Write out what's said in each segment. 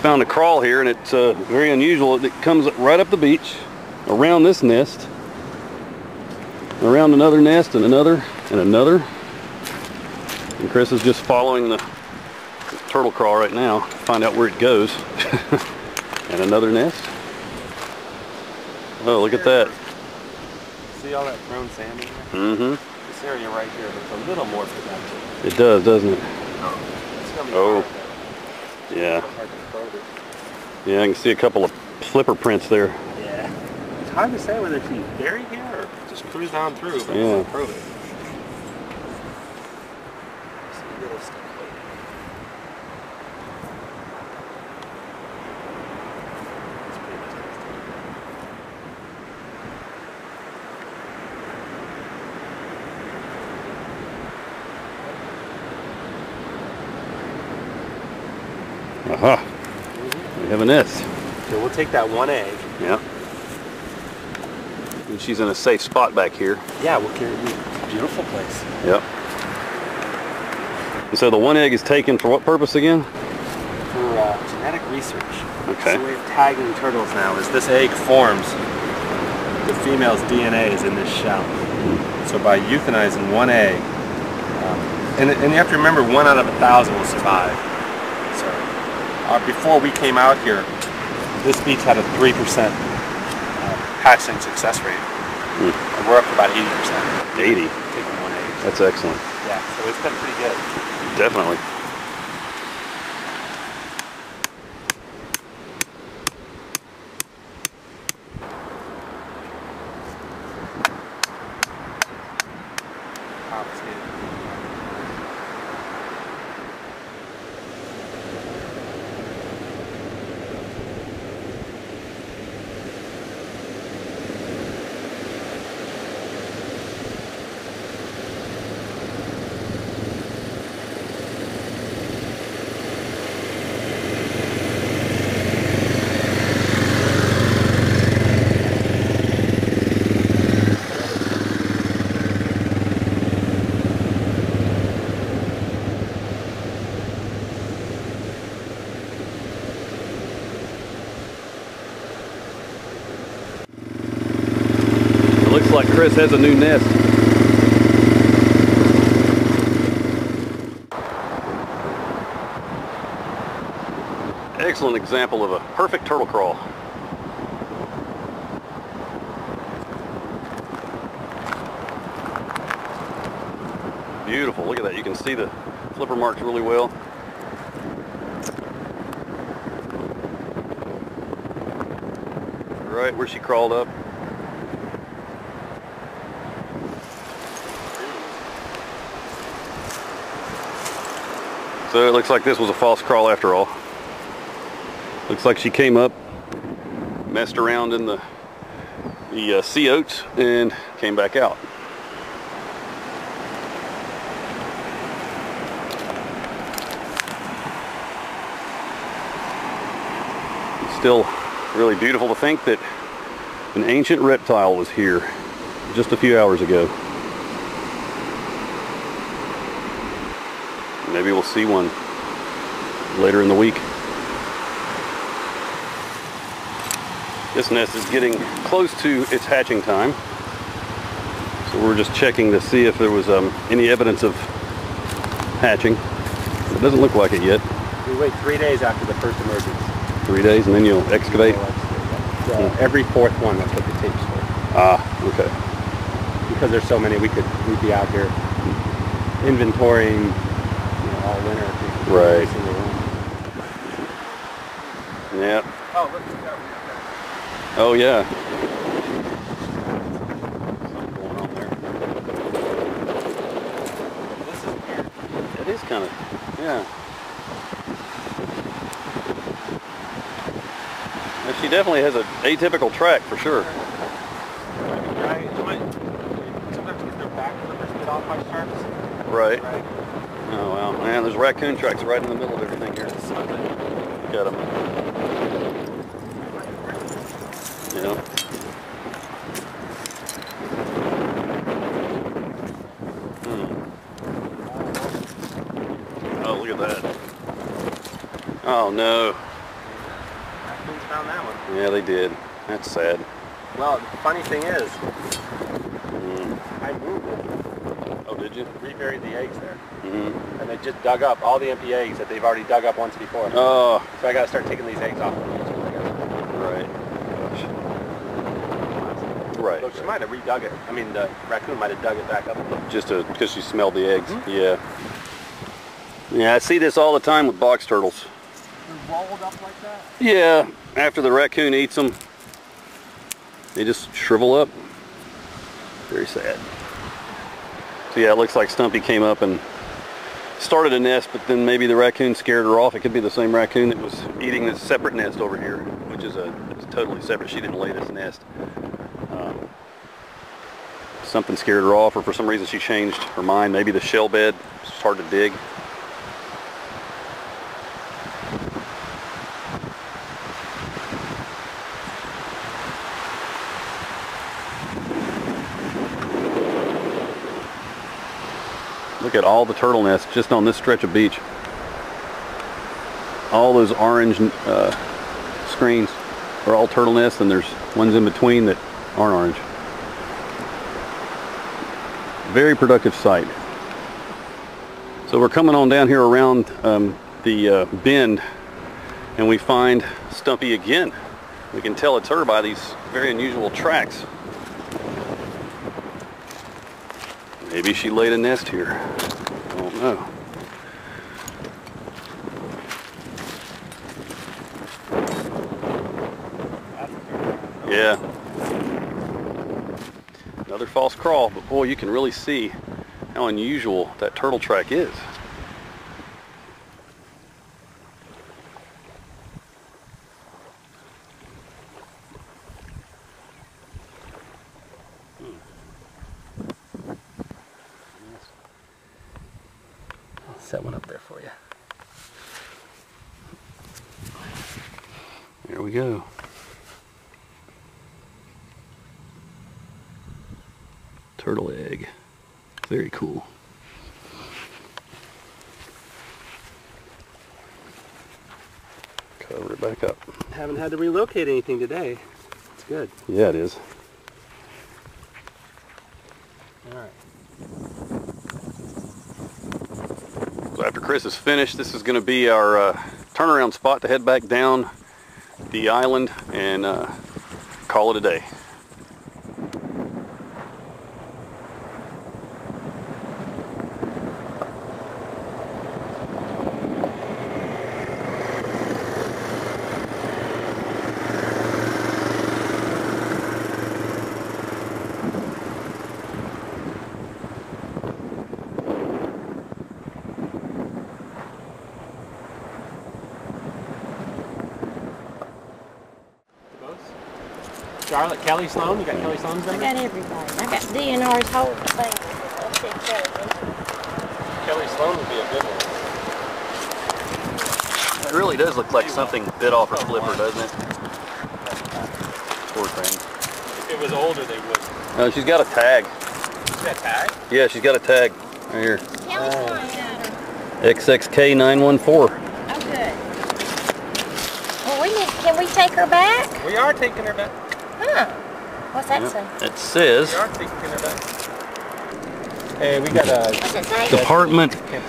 found a crawl here, and it's very unusual. It comes right up the beach, around this nest, around another nest, and another, and another. And Chris is just following the turtle crawl right now to find out where it goes. And another nest. Oh, look at that. See all that thrown sand in there? Mm-hmm. This area right here looks a little more productive. It does, doesn't it? Oh. Yeah. Yeah, I can see a couple of flipper prints there. Yeah. It's hard to say whether she's buried here or just cruised on through. But yeah. Probe it. Aha. We have a nest. So we'll take that one egg. Yeah. And she's in a safe spot back here. Yeah, we'll carry it. Beautiful place. Yep. And so the one egg is taken for what purpose again? For genetic research. Okay. So the way of tagging turtles now is this egg forms. The female's DNA is in this shell. So by euthanizing one egg, and you have to remember 1 out of 1,000 will survive. So before we came out here, this beach had a 3% hatching success rate. And we're up to about 80%. 80? Taking one egg. That's excellent. Yeah, so it's been pretty good. Definitely. Looks like Chris has a new nest. Excellent example of a perfect turtle crawl. Beautiful, look at that. You can see the flipper marks really well. Right where she crawled up. So it looks like this was a false crawl after all. Looks like she came up, messed around in the sea oats, and came back out. It's still really beautiful to think that an ancient reptile was here just a few hours ago. Maybe we'll see one later in the week. This nest is getting close to its hatching time. So we're just checking to see if there was any evidence of hatching. It doesn't look like it yet. We wait 3 days after the first emergence. 3 days, and then you'll excavate? Every fourth one, that's what the tape's for. Ah, okay. Because there's so many, we'd be out here inventorying all winter. Right. Yeah. Oh, look at that. Oh, yeah. Something going on there. This is weird. It is kind of, yeah. Well, she definitely has an atypical track for sure. Sometimes get their back flippers get off by sharks. Right. Oh, wow. Man, there's raccoon tracks right in the middle of everything here. Got them. Yeah. Oh, look at that. Oh, no. Yeah, they did. That's sad. Well, the funny thing is, I moved it. Oh, did you? Reburied the eggs there. And they just dug up all the empty eggs that they've already dug up once before. Oh. So I got to start taking these eggs off the beach. Right. Right. So she might have redug it. I mean, the raccoon might have dug it back up. Just because she smelled the eggs. Yeah. Yeah, I see this all the time with box turtles. They're rolled up like that? Yeah. After the raccoon eats them, they just shrivel up. Very sad. So yeah, it looks like Stumpy came up and started a nest, but then maybe the raccoon scared her off. It could be the same raccoon that was eating this separate nest over here, which is it's totally separate. She didn't lay this nest. Something scared her off, or for some reason she changed her mind. Maybe the shell bed. It's hard to dig. Look at all the turtle nests just on this stretch of beach. All those orange screens are all turtle nests, and there's ones in between that aren't orange. Very productive site. So we're coming on down here around the bend, and we find Stumpy again. We can tell it's her by these very unusual tracks. Maybe she laid a nest here. I don't know. Yeah. Another false crawl, but boy, you can really see how unusual that turtle track is. I'll set one up there for you. There we go. Turtle egg. Very cool. Cover it back up. Haven't had to relocate anything today. It's good. Yeah, it is. All right. So after Chris is finished, this is going to be our turnaround spot to head back down the island and call it a day. Charlotte, Kelly Sloan, you got Kelly Sloan's number? I got everybody. I got DNR's whole thing. Let's see, Kelly Sloan would be a good one. It really does look like something bit off her flipper, doesn't it? Poor thing. If it was older, they would. She's got a tag. Is that tag? Yeah, she's got a tag right here. Kelly Sloan got her. XXK914. Oh, good. Well, can we take her back? We are taking her back. Huh. What's that say? It says We are taking her back. Hey, we got a What's it say?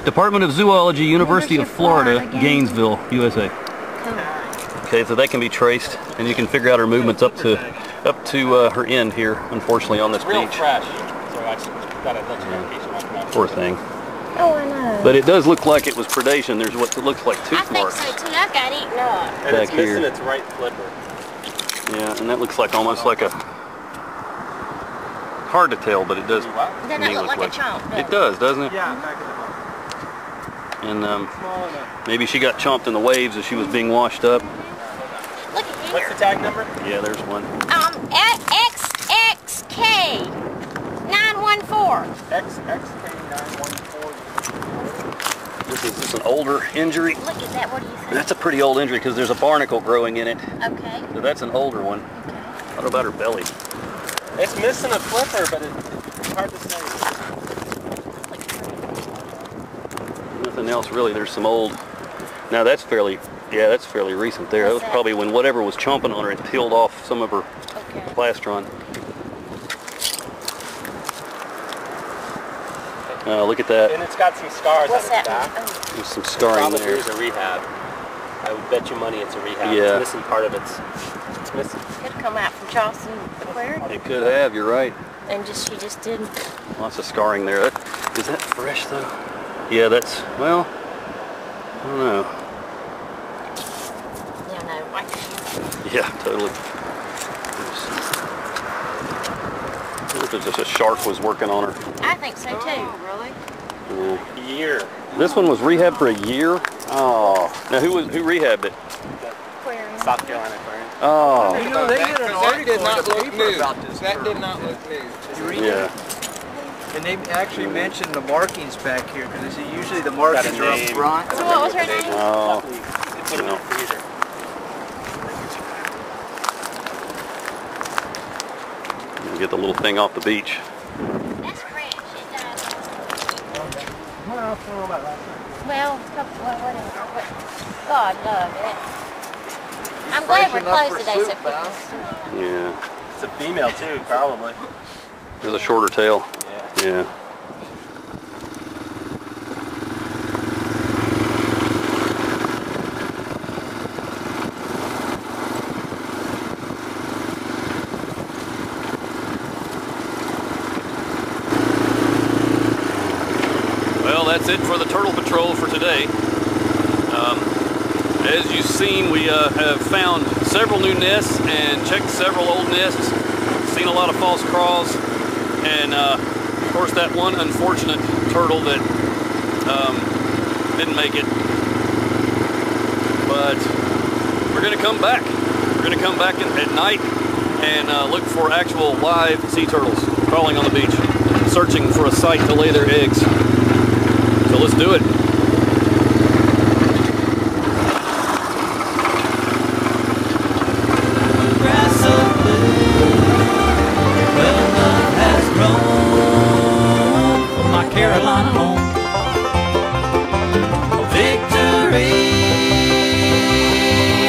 Department of Zoology, University of Florida, Gainesville, USA. Cool. Okay, so that can be traced, and you can figure out her movements up to her end here. Unfortunately, on this real beach. fresh. So I just got a let you know in case you want to know. Poor thing. Oh, I know. But it does look like it was predation. There's what looks like tooth I think marks. so too. I've got eaten up. And back it's missing here. its right flipper. Yeah, and that looks like almost like a. Hard to tell, but it does. Doesn't that look like a chomp? It does, doesn't it? Yeah, back in the And small enough. maybe she got chomped in the waves as she was being washed up. Look at here. What's the tag number? Yeah, there's one. XXK914. XXK914. This is an older injury. Look at that. What do you think? That's a pretty old injury because there's a barnacle growing in it. Okay. So that's an older one. Okay. What about her belly? It's missing a flipper, but it's hard to say. Nothing else really. There's some old. Now that's fairly Yeah, that's fairly recent there. That was What's that? probably when whatever was chomping on her and peeled off some of her Okay. plastron. Look at that. And it's got some scars What's on its that? back. Oh, There's some scarring Probably there. is a rehab. I would bet you money it's a rehab. Yeah. It's missing part of it's missing. could have come out from Charleston Aquarium, It could have, you're right. and she just didn't. Lots of scarring there. Is that fresh though? Yeah, that's, well, I don't know. Yeah, no, like Yeah, totally. I wonder if it's just a shark was working on her. I think so too. Oh, really? Yeah. Year. This one was rehabbed for a year? Oh. Now who rehabbed it? Aquarium. South Carolina Aquarium. Oh. You know, they did an article did not in the look paper new. about this. That did turtle. not look new. Did you read Yeah. it? And they actually mentioned the markings back here, because usually the markings are up name. front. So what was her name? Oh. They put it in the freezer. Get the little thing off the beach. That's French. It died. Well, Well, whatever. But God love it. I'm glad we're closed today so people can see it. Yeah. It's a female too, probably. There's a shorter tail. Yeah. Yeah. Well, that's it for the Turtle Patrol for today. As you've seen, we have found several new nests and checked several old nests, seen a lot of false crawls, and of course that one unfortunate turtle that didn't make it. But we're going to come back. We're going to come back at night and look for actual live sea turtles crawling on the beach, searching for a site to lay their eggs. So let's do it. Carolina home. Victory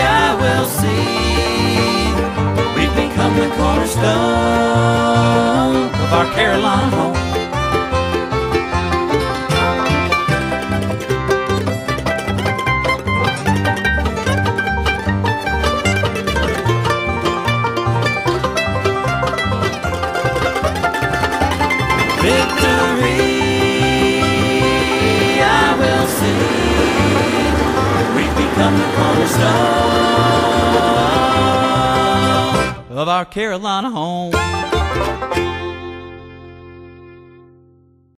I will see. We've become the cornerstone of our Carolina home. Victory become the cornerstone of our Carolina home.